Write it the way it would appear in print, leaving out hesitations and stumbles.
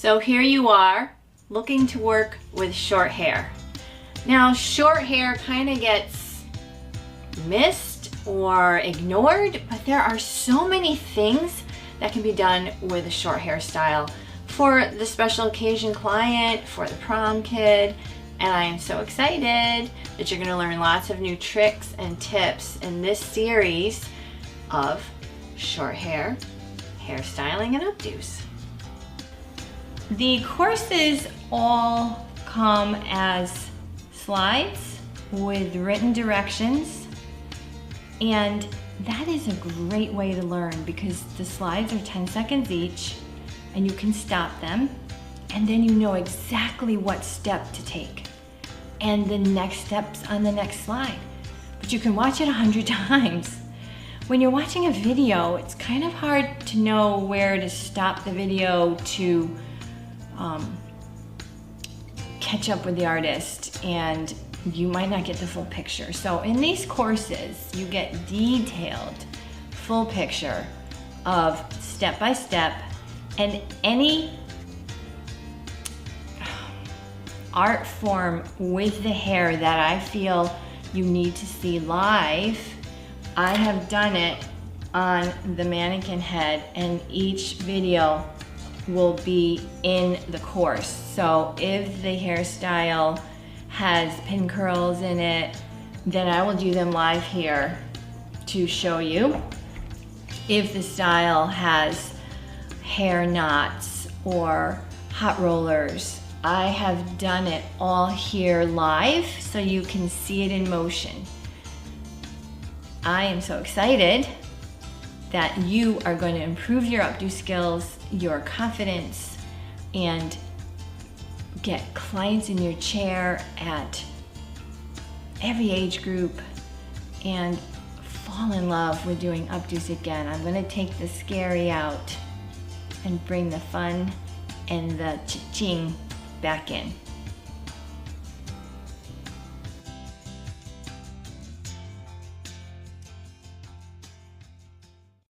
So here you are, looking to work with short hair. Now, short hair kind of gets missed or ignored, but there are so many things that can be done with a short hairstyle for the special occasion client, for the prom kid, and I am so excited that you're gonna learn lots of new tricks and tips in this series of short hair, hairstyling, and updos. The courses all come as slides with written directions, and that is a great way to learn because the slides are 10 seconds each and you can stop them, and then you know exactly what step to take and the next steps on the next slide. But you can watch it 100 times. When you're watching a video, it's kind of hard to know where to stop the video to catch up with the artist, and you might not get the full picture. So in these courses, you get detailed, full picture of step by step, and any art form with the hair that I feel you need to see live. I have done it on the mannequin head, and each video will be in the course. So if the hairstyle has pin curls in it, then I will do them live here to show you. If the style has hair knots or hot rollers, I have done it all here live so you can see it in motion. I am so excited that you are going to improve your updo skills, your confidence, and get clients in your chair at every age group and fall in love with doing updos again. I'm going to take the scary out and bring the fun and the cha-ching back in.